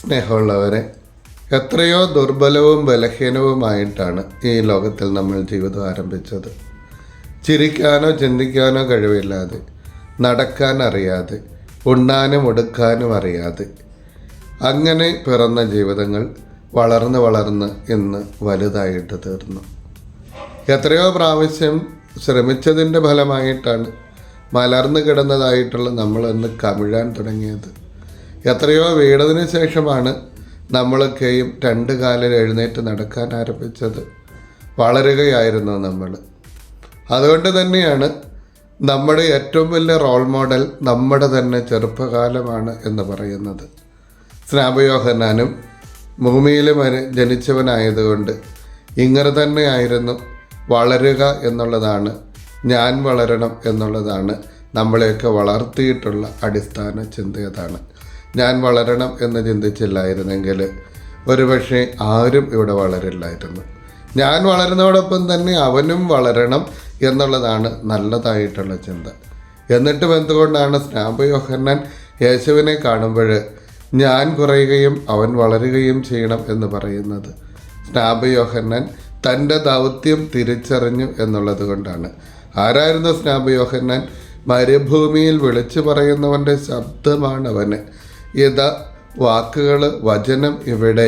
സ്നേഹമുള്ളവരെ, എത്രയോ ദുർബലവും ബലഹീനവുമായിട്ടാണ് ഈ ലോകത്തിൽ നമ്മൾ ജീവിതം ആരംഭിച്ചത്. ചിരിക്കാനോ ചിന്തിക്കാനോ കഴിവില്ലാതെ, നടക്കാൻ അറിയാതെ, ഉണ്ണാനും ഉടുക്കാനും അറിയാതെ അങ്ങനെ പിറന്ന ജീവിതങ്ങൾ വളർന്ന് ഇന്ന് വലുതായിട്ട് തീർന്നു. എത്രയോ പ്രാവശ്യം ശ്രമിച്ചതിൻ്റെ ഫലമായിട്ടാണ് മലർന്നു കിടന്നതായിട്ടുള്ള നമ്മളിന്ന് കമിഴാൻ തുടങ്ങിയത്. എത്രയോ വീണതിന് ശേഷമാണ് നമ്മളൊക്കെയും രണ്ട് കാലിൽ എഴുന്നേറ്റ് നടക്കാൻ ആരംഭിച്ചത്. വളരുകയായിരുന്നു നമ്മൾ. അതുകൊണ്ട് തന്നെയാണ് നമ്മുടെ ഏറ്റവും വലിയ റോൾ മോഡൽ നമ്മുടെ തന്നെ ചെറുപ്പകാലമാണ് എന്ന് പറയുന്നത്. സ്നാപയോഹന്നാനും ഭൂമിയിലും ജനിച്ചവനായതുകൊണ്ട് ഇങ്ങനെ തന്നെയായിരുന്നു വളരുക എന്നുള്ളതാണ്, ഞാൻ വളരണം എന്നുള്ളതാണ് നമ്മളെയൊക്കെ വളർത്തിയിട്ടുള്ള അടിസ്ഥാന ചിന്തയതാണ്. ഞാൻ വളരണം എന്ന് ചിന്തിച്ചില്ലായിരുന്നെങ്കിൽ ഒരുപക്ഷെ ആരും ഇവിടെ വളരില്ലായിരുന്നു. ഞാൻ വളരുന്നതോടൊപ്പം തന്നെ അവനും വളരണം എന്നുള്ളതാണ് നല്ലതായിട്ടുള്ള ചിന്ത. എന്നിട്ടും എന്തുകൊണ്ടാണ് സ്നാപയോഹന്നാൻ യേശുവിനെ കാണുമ്പോൾ ഞാൻ കുറയുകയും അവൻ വളരുകയും ചെയ്യണം എന്ന് പറയുന്നത്? സ്നാപയോഹന്നാൻ തൻ്റെ ദൗത്യം തിരിച്ചറിഞ്ഞു എന്നുള്ളത് കൊണ്ടാണ്. ആരായിരുന്നു സ്നാപയോഹന്നാൻ? മരുഭൂമിയിൽ വിളിച്ചു പറയുന്നവൻ്റെ ശബ്ദമാണവന്. വാക്കുകൾ, വചനം ഇവിടെ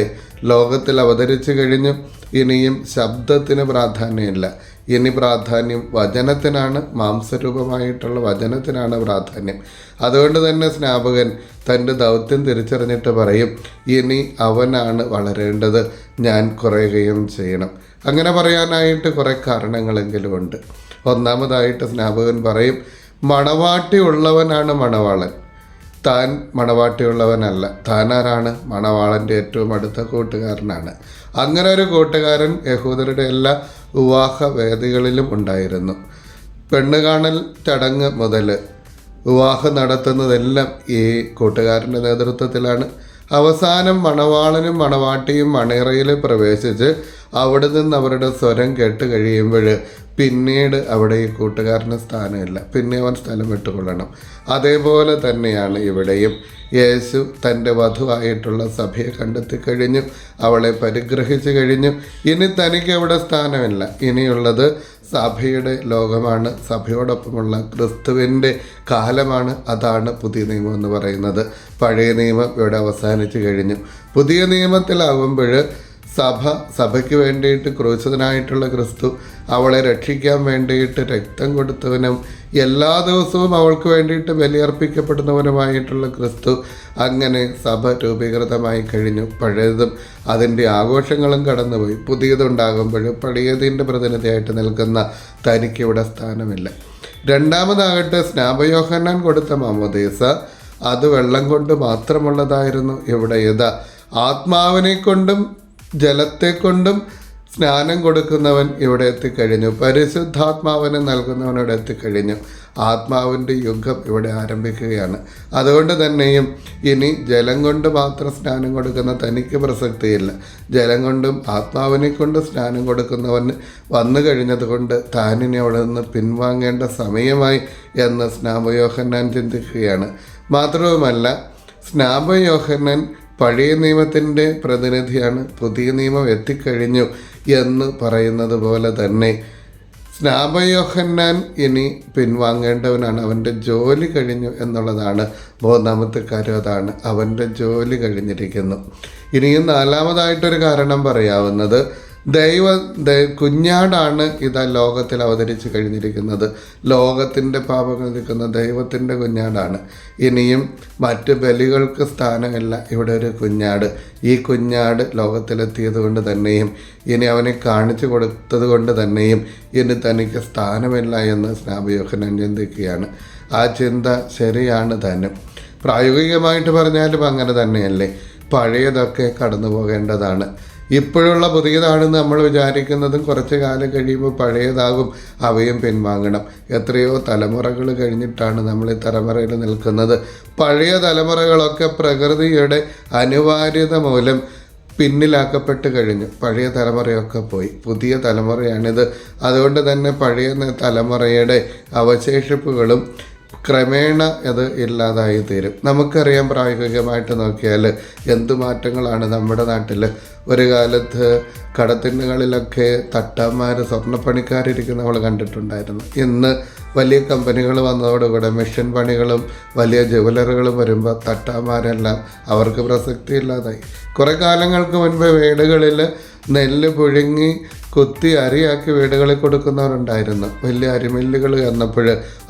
ലോകത്തിൽ അവതരിച്ചു കഴിഞ്ഞു. ഇനിയും ശബ്ദത്തിന് പ്രാധാന്യമില്ല. ഇനി പ്രാധാന്യം വചനത്തിനാണ്. മാംസരൂപമായിട്ടുള്ള വചനത്തിനാണ് പ്രാധാന്യം. അതുകൊണ്ട് തന്നെ സ്നാപകൻ തൻ്റെ ദൗത്യം തിരിച്ചറിഞ്ഞിട്ട് പറയും, ഇനി അവനാണ് വളരേണ്ടത്, ഞാൻ കുറയുകയും ചെയ്യണം. അങ്ങനെ പറയാനായിട്ട് കുറേ കാരണങ്ങളെങ്കിലും ഉണ്ട്. ഒന്നാമതായിട്ട് സ്നാപകൻ പറയും, മണവാട്ടി ഉള്ളവനാണ് മണവാളൻ, താൻ മണവാട്ടിയുള്ളവനല്ല. താനാരാണ്? മണവാളൻ്റെ ഏറ്റവും അടുത്ത കൂട്ടുകാരനാണ്. അങ്ങനെ ഒരു കൂട്ടുകാരൻ യഹൂദരുടെ എല്ലാ വിവാഹ വേദികളിലും ഉണ്ടായിരുന്നു. പെണ്ണ് കാണൽ ചടങ്ങ് മുതൽ വിവാഹം നടത്തുന്നതെല്ലാം ഈ കൂട്ടുകാരൻ്റെ നേതൃത്വത്തിലാണ്. അവസാനം മണവാളനും മണവാട്ടിയും മണിയറയിൽ പ്രവേശിച്ച് അവിടെ നിന്ന് അവരുടെ സ്വരം കേട്ട് കഴിയുമ്പോൾ പിന്നീട് അവിടെ ഈ കൂട്ടുകാരന് സ്ഥാനമില്ല. പിന്നെ അവൻ സ്ഥലം വിട്ടുകൊള്ളണം. അതേപോലെ തന്നെയാണ് ഇവിടെയും. യേശു തൻ്റെ വധുവായിട്ടുള്ള സഭയെ കണ്ടെത്തി കഴിഞ്ഞു, അവളെ പരിഗ്രഹിച്ചു കഴിഞ്ഞു. ഇനി തനിക്ക് അവിടെ സ്ഥാനമില്ല. ഇനിയുള്ളത് സഭയുടെ ലോകമാണ്, സഭയോടൊപ്പമുള്ള ക്രിസ്തുവിൻ്റെ കാലമാണ്. അതാണ് പുതിയ നിയമം എന്ന് പറയുന്നത്. പഴയ നിയമം ഇവിടെ അവസാനിച്ചു കഴിഞ്ഞു. പുതിയ നിയമത്തിലാകുമ്പോൾ സഭയ്ക്ക് വേണ്ടിയിട്ട് ക്രൂശിതനായിട്ടുള്ള ക്രിസ്തു, അവളെ രക്ഷിക്കാൻ വേണ്ടിയിട്ട് രക്തം കൊടുത്തവനും എല്ലാ ദിവസവും അവൾക്ക് വേണ്ടിയിട്ട് ബലിയർപ്പിക്കപ്പെടുന്നവനുമായിട്ടുള്ള ക്രിസ്തു, അങ്ങനെ സഭ രൂപീകൃതമായി കഴിഞ്ഞു. പഴയതും അതിൻ്റെ ആഘോഷങ്ങളും കടന്നുപോയി. പുതിയതുണ്ടാകുമ്പോൾ പഴയതിൻ്റെ പ്രതിനിധിയായിട്ട് നിൽക്കുന്ന തനിക്കിവിടെ സ്ഥാനമില്ല. രണ്ടാമതാകട്ടെ സ്നാപയോഹന്നാൻ കൊടുത്ത മാമോദീസ, അത് വെള്ളം കൊണ്ട് മാത്രമുള്ളതായിരുന്നു. ഇവിടെ ആത്മാവിനെ കൊണ്ടും ജലത്തെക്കൊണ്ടും സ്നാനം കൊടുക്കുന്നവൻ ഇവിടെ എത്തിക്കഴിഞ്ഞു. പരിശുദ്ധാത്മാവിനെ നൽകുന്നവൻ ഇവിടെ എത്തിക്കഴിഞ്ഞു. ആത്മാവിൻ്റെ യുഗം ഇവിടെ ആരംഭിക്കുകയാണ്. അതുകൊണ്ട് തന്നെയും ഇനി ജലം കൊണ്ട് മാത്രം സ്നാനം കൊടുക്കുന്ന തനിക്ക് പ്രസക്തിയില്ല. ജലം കൊണ്ടും ആത്മാവിനെ കൊണ്ട് സ്നാനം കൊടുക്കുന്നവന് വന്നു കഴിഞ്ഞതുകൊണ്ട് താനിനി അവിടെ നിന്ന് പിൻവാങ്ങേണ്ട സമയമായി എന്ന് സ്നാപയോഹന്നാൻ ചിന്തിക്കുകയാണ്. മാത്രവുമല്ല, സ്നാപയോഹന്നാൻ പഴയ നിയമത്തിൻ്റെ പ്രതിനിധിയാണ്. പുതിയ നിയമം എത്തിക്കഴിഞ്ഞു എന്ന് പറയുന്നത് പോലെ തന്നെ സ്നാപയോഹന്നാൻ ഇനി പിൻവാങ്ങേണ്ടവനാണ്. അവൻ്റെ ജോലി കഴിഞ്ഞു എന്നുള്ളതാണ് മൂന്നാമത്തെ കാര്യം. അതാണ്, അവൻ്റെ ജോലി കഴിഞ്ഞിരിക്കുന്നു. ഇനിയും നാലാമതായിട്ടൊരു കാരണം പറയാവുന്നത്, കുഞ്ഞാടാണ് ലോകത്തിൽ അവതരിച്ച് കഴിഞ്ഞിരിക്കുന്നത്. ലോകത്തിൻ്റെ പാപങ്ങൾ നിൽക്കുന്ന ദൈവത്തിൻ്റെ കുഞ്ഞാടാണ്. ഇനിയും മറ്റ് ബലികൾക്ക് സ്ഥാനമില്ല. ഇവിടെ ഒരു കുഞ്ഞാട്. ഈ കുഞ്ഞാട് ലോകത്തിലെത്തിയത് കൊണ്ട് തന്നെയും ഇനി അവനെ കാണിച്ചു കൊടുത്തത് കൊണ്ട് തന്നെയും ഇനി തനിക്ക് സ്ഥാനമില്ല എന്ന് സ്നാപയോഹന്നാൻ ചിന്തിക്കുകയാണ്. ആ ചിന്ത ശരിയാണ് താനും. പ്രായോഗികമായിട്ട് പറഞ്ഞാലും അങ്ങനെ തന്നെയല്ലേ. പഴയതൊക്കെ കടന്നു പോകേണ്ടതാണ്. ഇപ്പോഴുള്ള പുതിയതാണെന്ന് നമ്മൾ വിചാരിക്കുന്നതും കുറച്ച് കാലം കഴിയുമ്പോൾ പഴയതാകും, അവയും പിൻവാങ്ങണം. എത്രയോ തലമുറകൾ കഴിഞ്ഞിട്ടാണ് നമ്മൾ ഈ തലമുറയിൽ നിൽക്കുന്നത്. പഴയ തലമുറകളൊക്കെ പ്രകൃതിയുടെ അനിവാര്യത മൂലം പിന്നിലാക്കപ്പെട്ട് കഴിഞ്ഞു. പഴയ തലമുറയൊക്കെ പോയി, പുതിയ തലമുറയാണിത്. അതുകൊണ്ട് തന്നെ പഴയ തലമുറയുടെ അവശേഷിപ്പുകളും ക്രമേണ അത് ഇല്ലാതായി തീരും. നമുക്കറിയാം, പ്രായോഗികമായിട്ട് നോക്കിയാൽ എന്തു മാറ്റങ്ങളാണ് നമ്മുടെ നാട്ടിൽ. ഒരു കാലത്ത് കടത്തിണ്ണുകളിലൊക്കെ തട്ടാന്മാർ, സ്വർണ്ണപ്പണിക്കാരിരിക്കുന്ന നമ്മൾ കണ്ടിട്ടുണ്ടായിരുന്നു. ഇന്ന് വലിയ കമ്പനികൾ വന്നതോടുകൂടെ മെഷീൻ പണികളും വലിയ ജുവലറുകളും വരുമ്പോൾ തട്ടാന്മാരെല്ലാം അവർക്ക് പ്രസക്തി ഇല്ലാതായി. കുറേ കാലങ്ങൾക്ക് മുൻപ് വീടുകളിൽ നെല്ല് പുഴുങ്ങി കുത്തി അരിയാക്കി വീടുകളിൽ കൊടുക്കുന്നവരുണ്ടായിരുന്നു. വലിയ അരിമില്ലുകൾ വന്നപ്പോൾ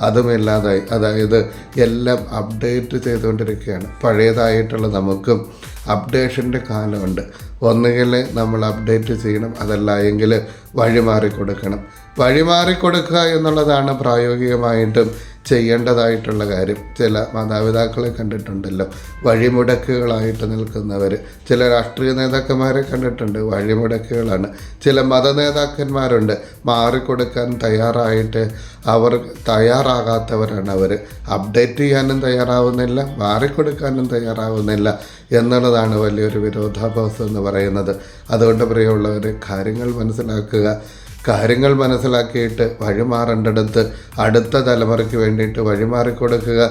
അതും ഇല്ലാതായി. അതായത് എല്ലാം അപ്ഡേറ്റ് ചെയ്തുകൊണ്ടിരിക്കുകയാണ്. പഴയതായിട്ടുള്ള നമുക്കും അപ്ഡേഷൻ്റെ കാലമുണ്ട്. ഒന്നുകിൽ നമ്മൾ അപ്ഡേറ്റ് ചെയ്യണം, അതല്ല എങ്കിൽ വഴിമാറിക്കൊടുക്കണം. വഴിമാറിക്കൊടുക്കുക എന്നുള്ളതാണ് പ്രായോഗികമായിട്ടും ചെയ്യേണ്ടതായിട്ടുള്ള കാര്യം. ചില മാതാപിതാക്കളെ കണ്ടിട്ടുണ്ടല്ലോ വഴിമുടക്കുകളായിട്ട് നിൽക്കുന്നവർ. ചില രാഷ്ട്രീയ നേതാക്കന്മാരെ കണ്ടിട്ടുണ്ട്, വഴിമുടക്കുകളാണ്. ചില മതനേതാക്കന്മാരുണ്ട്, മാറിക്കൊടുക്കാൻ തയ്യാറായിട്ട് അവർ തയ്യാറാകാത്തവരാണ്. അവർ അപ്ഡേറ്റ് ചെയ്യാനും തയ്യാറാവുന്നില്ല, മാറിക്കൊടുക്കാനും തയ്യാറാവുന്നില്ല എന്നുള്ളതാണ് വലിയൊരു വിരോധാഭാസം എന്ന് പറയുന്നത്. അതുകൊണ്ട് പ്രിയമുള്ളവർ, കാര്യങ്ങൾ മനസ്സിലാക്കിയിട്ട് വഴിമാറേണ്ടടുത്ത് അടുത്ത തലമുറയ്ക്ക് വേണ്ടിയിട്ട് വഴിമാറിക്കൊടുക്കുക.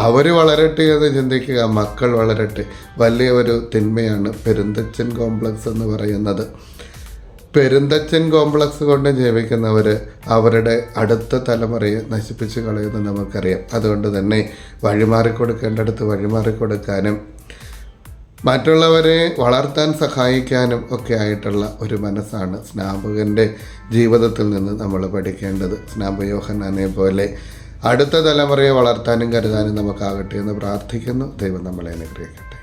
അവർ വളരട്ടെ എന്ന് ചിന്തിക്കുക, മക്കൾ വളരട്ടെ. വലിയ ഒരു തിന്മയാണ് പെരുന്തച്ചൻ കോംപ്ലക്സ് എന്ന് പറയുന്നത്. പെരുന്തച്ചൻ കോംപ്ലക്സ് കൊണ്ട് ജീവിക്കുന്നവർ അവരുടെ അടുത്ത തലമുറയെ നശിപ്പിച്ച് കളയുന്നത് നമുക്കറിയാം. അതുകൊണ്ട് തന്നെ വഴിമാറിക്കൊടുക്കേണ്ടടുത്ത് വഴിമാറിക്കൊടുക്കാനും മറ്റുള്ളവരെ വളർത്താൻ സഹായിക്കാനും ഒക്കെ ആയിട്ടുള്ള ഒരു മനസ്സാണ് സ്നാപകൻ്റെ ജീവിതത്തിൽ നിന്ന് നമ്മൾ പഠിക്കേണ്ടത്. സ്നാപക യോഹന്നാനെ പോലെ അടുത്ത തലമുറയെ വളർത്താനും കരുതാനും നമുക്കാകട്ടെ എന്ന് പ്രാർത്ഥിക്കുന്നു. ദൈവം നമ്മളെ അനുഗ്രഹിക്കട്ടെ.